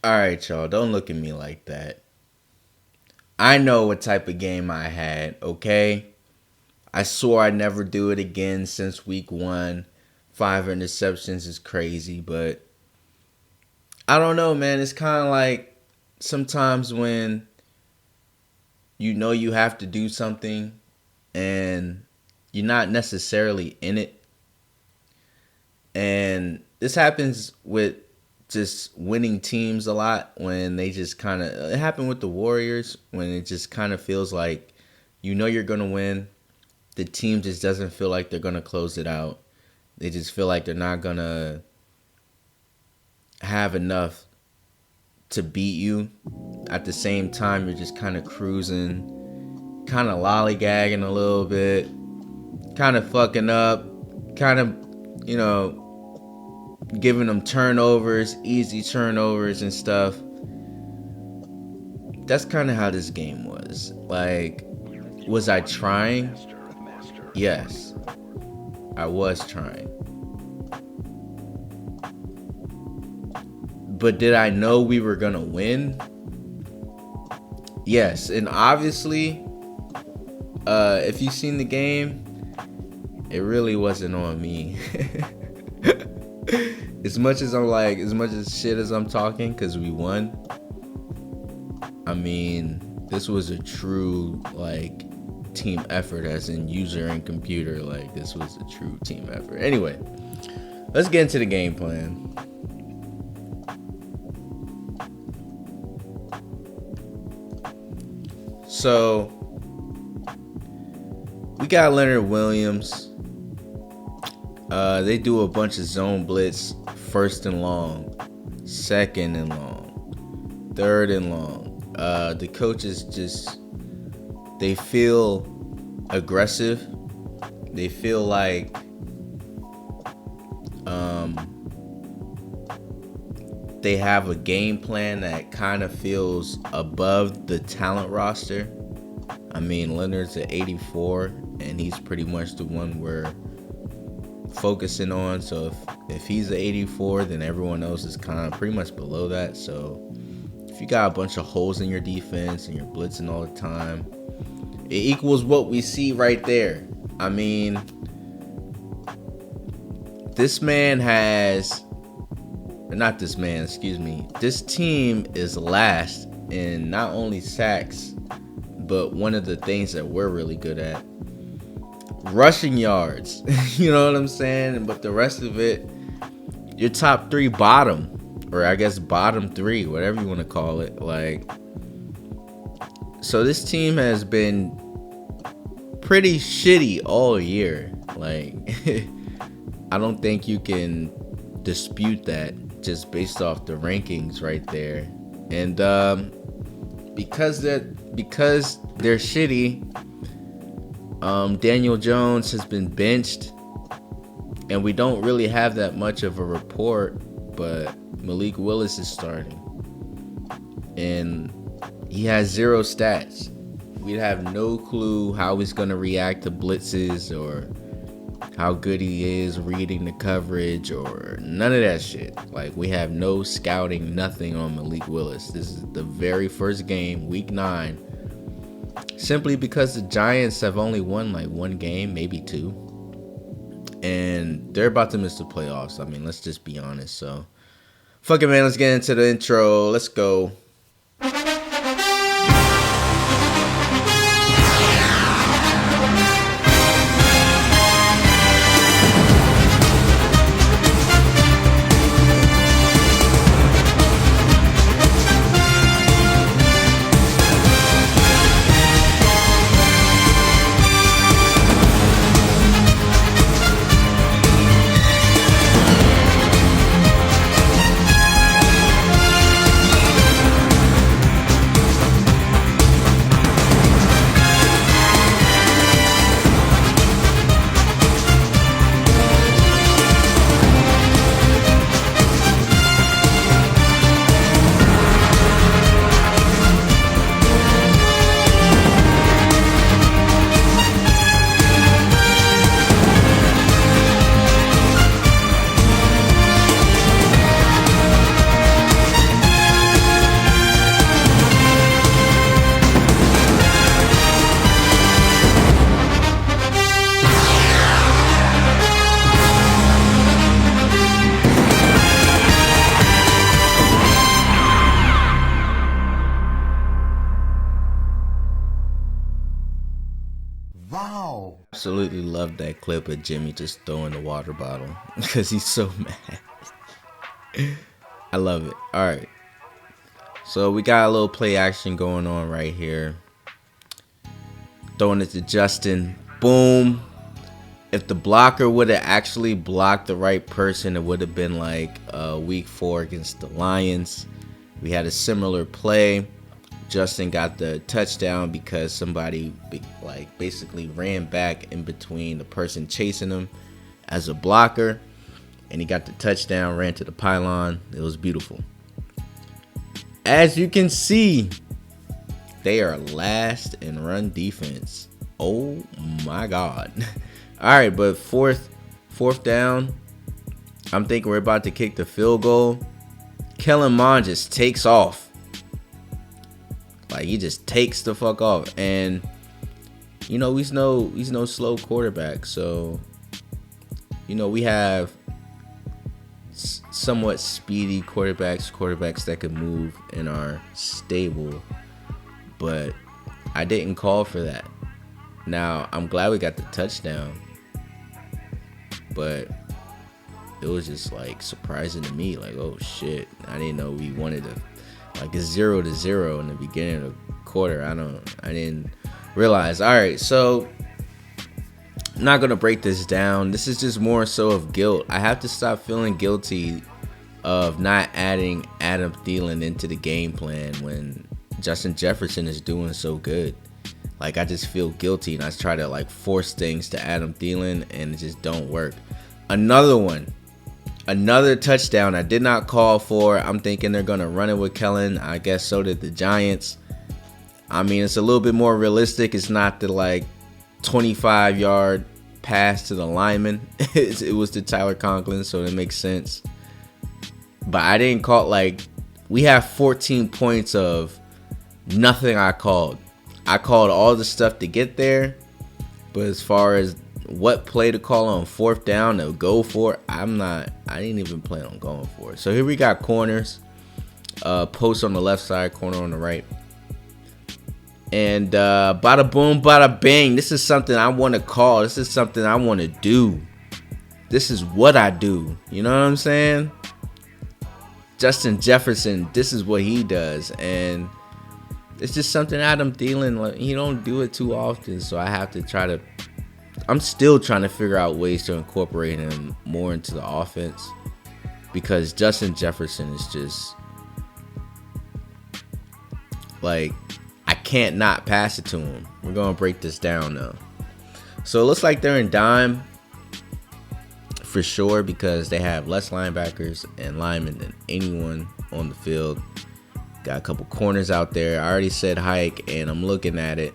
Alright, y'all, don't look at me like that. I know what type of game I had, okay? I swore I'd never do it again since week one. 5 interceptions is crazy, but I don't know, man. It's kind of like sometimes when you know you have to do something and you're not necessarily in it. And this happens with just winning teams a lot when they just kind of, it happened with the Warriors when it just kind of feels like you know you're going to win. The team just doesn't feel like they're going to close it out. They just feel like they're not going to have enough to beat you. At the same time, you're just kind of cruising, kind of lollygagging a little bit, kind of fucking up, kind of, giving them turnovers, easy turnovers and stuff. That's kind of how this game was. Like, was I trying? Yes, I was trying. But did I know we were going to win? Yes, and obviously, if you've seen the game, it really wasn't on me. As much as shit as I'm talking, because we won, I mean, this was a true, team effort, as in user and computer. This was a true team effort. Anyway, let's get into the game plan. So, we got Leonard Williams. They do a bunch of zone blitz, first and long, second and long, third and long. The coaches they feel aggressive. They feel like they have a game plan that kind of feels above the talent roster. I mean, Leonard's at 84, and he's pretty much the one we're focusing on. So if he's at 84, then everyone else is kind of pretty much below that. So if you got a bunch of holes in your defense and you're blitzing all the time, it equals what we see right there. I mean, this team is last in not only sacks, but one of the things that we're really good at, rushing yards. You know what I'm saying? But the rest of it, your top three bottom, or I guess bottom three, whatever you want to call it. So this team has been pretty shitty all year. I don't think you can dispute that just based off the rankings right there. And because they're shitty, Daniel Jones has been benched, and we don't really have that much of a report, but Malik Willis is starting, and he has 0 stats. We'd have no clue how he's going to react to blitzes or how good he is reading the coverage or none of that shit. We have no scouting, nothing on Malik Willis. This is the very first game, week 9, simply because the Giants have only won one game, maybe 2, and they're about to miss the playoffs. I mean, let's just be honest. So fuck it, man, let's get into the intro. Let's go. absolutely love that clip of Jimmy just throwing the water bottle because he's so mad. I love it. All right. So we got a little play action going on right here. Throwing it to Justin. Boom. If the blocker would have actually blocked the right person, it would have been like week 4 against the Lions. We had a similar play. Justin got the touchdown because somebody like basically ran back in between the person chasing him as a blocker, and he got the touchdown, ran to the pylon. It was beautiful. As you can see, they are last in run defense. Oh my God. All right, but fourth down, I'm thinking we're about to kick the field goal. Kellen Mond just takes off. Like, he just takes the fuck off. And, you know, he's no slow quarterback. So, you know, we have somewhat speedy quarterbacks that could move in our stable. But I didn't call for that. Now, I'm glad we got the touchdown. But it was just like surprising to me. Like, oh shit, I didn't know we wanted a 0-0 in the beginning of the quarter. I didn't realize. All right, so I'm not gonna break this down. This is just more so of guilt. I have to stop feeling guilty of not adding Adam Thielen into the game plan when Justin Jefferson is doing so good. Like, I just feel guilty, and I try to like force things to Adam Thielen, and it just don't work. Another touchdown I did not call for. I'm thinking they're gonna run it with Kellen. I guess so did the Giants. I mean, it's a little bit more realistic. It's not the like 25-yard pass to the lineman. It was to Tyler Conklin, so it makes sense. But I didn't call, like, we have 14 points of nothing I called. I called all the stuff to get there, but as far as what play to call on 4th down to go for, I didn't even plan on going for it. So here we got corners, post on the left side, corner on the right, and bada boom, bada bang. This is something I want to call. This is something I want to do. This is what I do. You know what I'm saying? Justin Jefferson, this is what he does, and it's just something Adam Thielen, like, he don't do it too often, so I have to I'm still trying to figure out ways to incorporate him more into the offense, because Justin Jefferson is just like, I can't not pass it to him. We're going to break this down though. So it looks like they're in dime for sure, because they have less linebackers and linemen than anyone on the field. Got a couple corners out there. I already said hike, and I'm looking at it.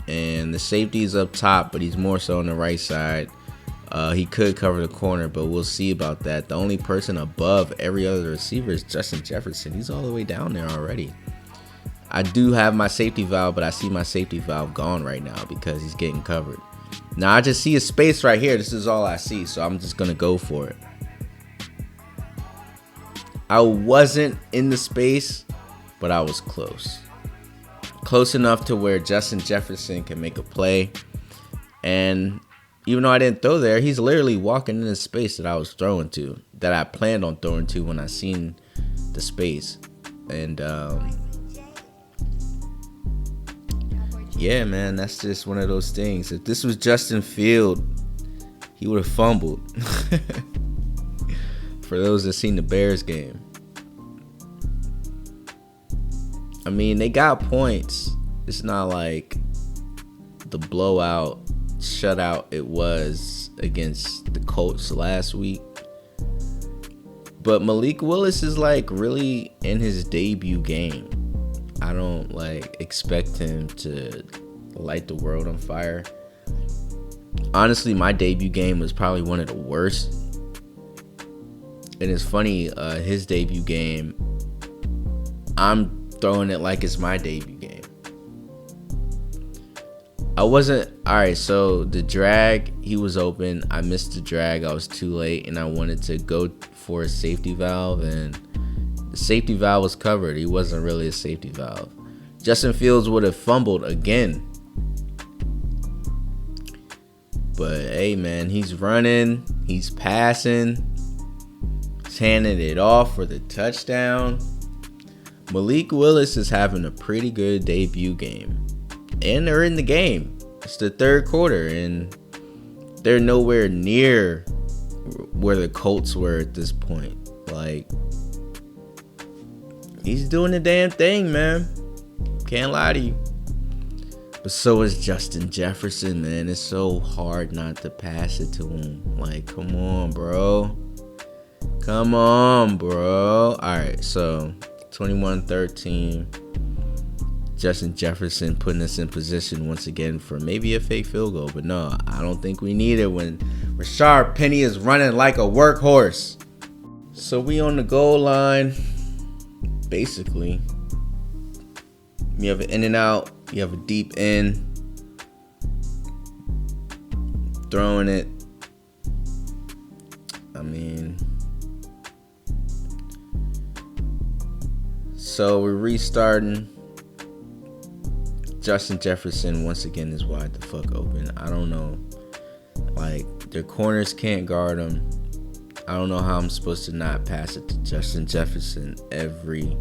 And the safety is up top, but he's more so on the right side. He could cover the corner, but we'll see about that. The only person above every other receiver is Justin Jefferson. He's all the way down there already. I do have my safety valve, but I see my safety valve gone right now because he's getting covered. Now, I just see a space right here. This is all I see, so I'm just going to go for it. I wasn't in the space, but I was close. Close enough to where Justin Jefferson can make a play. And even though I didn't throw there, he's literally walking in the space that I was throwing to, that I planned on throwing to when I seen the space. And yeah, man, that's just one of those things. If this was Justin Field, he would have fumbled. For those that seen the Bears game. I mean, they got points. It's not like the blowout, shutout it was against the Colts last week. But Malik Willis is like really in his debut game. I don't like expect him to light the world on fire. Honestly, my debut game was probably one of the worst. And it's funny, his debut game, I'm throwing it like it's my debut game. I wasn't, alright, so the drag, he was open. I missed the drag. I was too late, and I wanted to go for a safety valve, and the safety valve was covered. He wasn't really a safety valve. Justin Fields would have fumbled again. But hey, man, he's running, he's passing, he's handing it off for the touchdown. Malik Willis is having a pretty good debut game, and they're in the game. It's the third quarter, and they're nowhere near where the Colts were at this point. Like, he's doing the damn thing, man. Can't lie to you. But so is Justin Jefferson, man. It's so hard not to pass it to him. Like, come on, bro. Come on, bro. All right, so 21-13. Justin Jefferson putting us in position once again for maybe a fake field goal. But no, I don't think we need it when Rashard Penny is running like a workhorse. So we on the goal line. Basically, you have an in and out. You have a deep in. Throwing it. I mean, so we're restarting. Justin Jefferson once again is wide the fuck open. I don't know. Like, their corners can't guard him. I don't know how I'm supposed to not pass it to Justin Jefferson every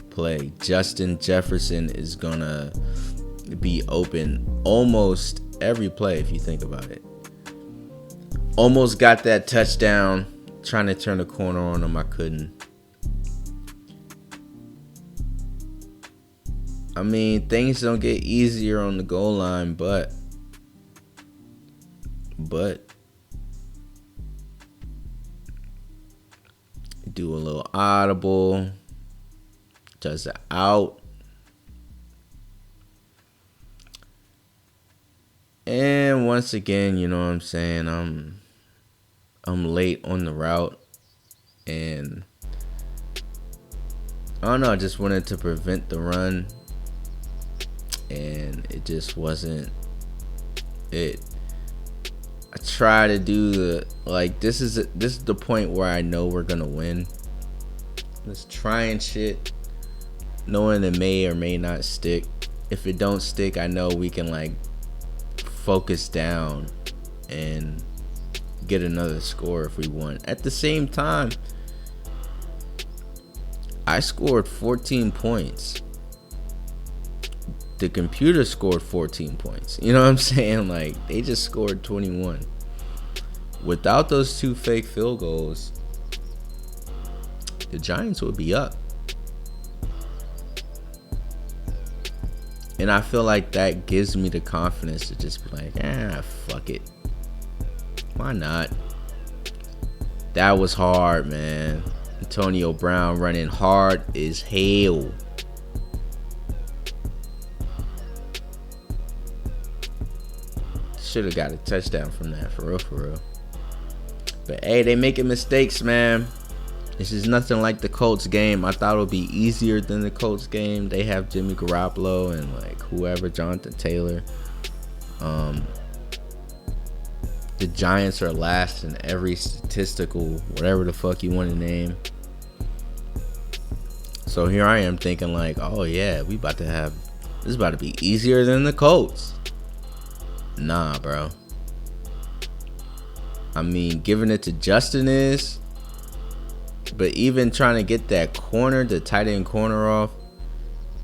play. Justin Jefferson is gonna be open almost every play if you think about it. Almost got that touchdown. Trying to turn the corner on him, I couldn't. I mean, things don't get easier on the goal line, but do a little audible, does it out, and once again, you know what I'm saying, I'm late on the route, and I don't know, I just wanted to prevent the run, and it just wasn't it. I try to do the, like, this is the point where I know we're gonna win. Let's try and shit, knowing it may or may not stick. If it don't stick, I know we can, like, focus down and get another score if we want. At the same time, I scored 14 points. The computer scored 14 points. You know what I'm saying? Like, they just scored 21. Without those two fake field goals, the Giants would be up. And I feel like that gives me the confidence to just be like, fuck it. Why not? That was hard, man. Antonio Brown running hard as hell. Should have got a touchdown from that, for real. But hey, they making mistakes, man. This is nothing like the Colts game. I thought it would be easier than the Colts game. They have Jimmy Garoppolo and, like, whoever, Jonathan Taylor. The Giants are last in every statistical, whatever the fuck you want to name. So here I am thinking, like, oh yeah, this is about to be easier than the Colts. Nah, bro. I mean, giving it to Justin is, but even trying to get that corner, the tight end corner off,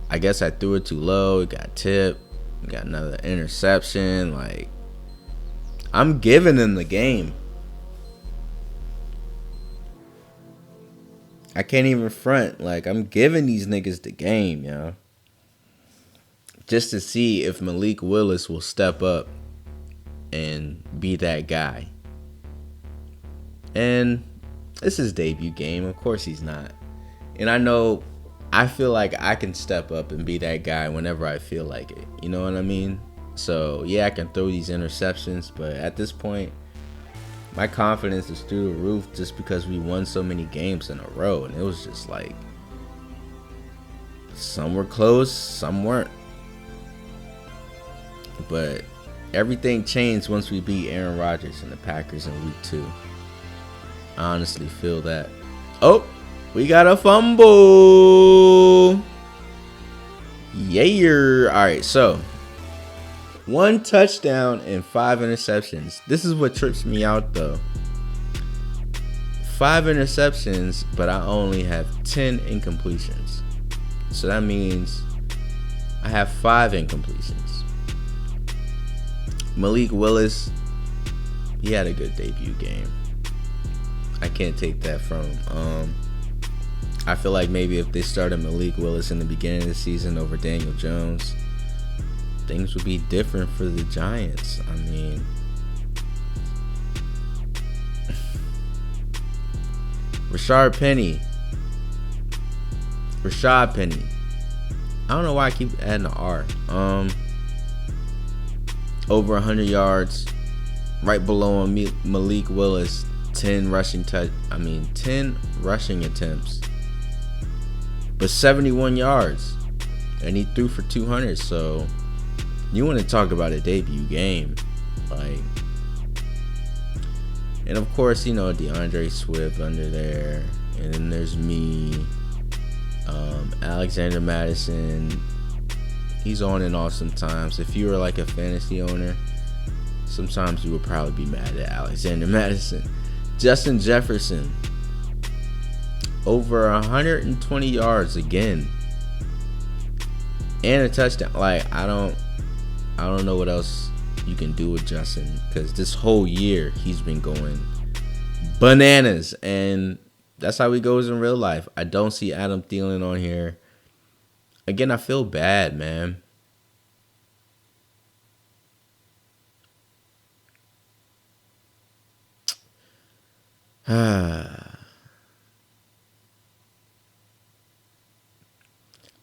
I guess I threw it too low. It got tipped. Got another interception. Like, I'm giving them the game. I can't even front. Like, I'm giving these niggas the game, yo. Just to see if Malik Willis will step up and be that guy. And it's his debut game. Of course he's not. And I feel like I can step up and be that guy whenever I feel like it. You know what I mean? So, yeah, I can throw these interceptions. But at this point, my confidence is through the roof just because we won so many games in a row. And it was just like, some were close, some weren't. But everything changed once we beat Aaron Rodgers and the Packers in week 2. I honestly feel that. Oh, we got a fumble. Yeah. All right, so 1 touchdown and 5 interceptions. This is what trips me out though. 5 interceptions, but I only have 10 incompletions. So that means I have 5 incompletions. Malik Willis, he had a good debut game. I can't take that from him. I feel like maybe if they started Malik Willis in the beginning of the season over Daniel Jones, things would be different for the Giants. I mean, Rashad Penny. I don't know why I keep adding an R. Over 100 yards. Right below him, Malik Willis, 10 rushing attempts. But 71 yards. And he threw for 200, so you want to talk about a debut game. Like, and of course, you know, DeAndre Swift under there. And then there's me. Alexander Madison. He's on and off sometimes. If you were like a fantasy owner, sometimes you would probably be mad at Alexander Madison. Justin Jefferson. Over 120 yards again. And a touchdown. Like, I don't know what else you can do with Justin, because this whole year he's been going bananas, and that's how he goes in real life. I don't see Adam Thielen on here. Again, I feel bad, man.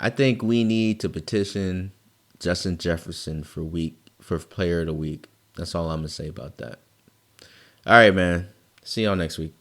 I think we need to petition Justin Jefferson for player of the week. That's all I'm gonna say about that. All right, man. See y'all next week.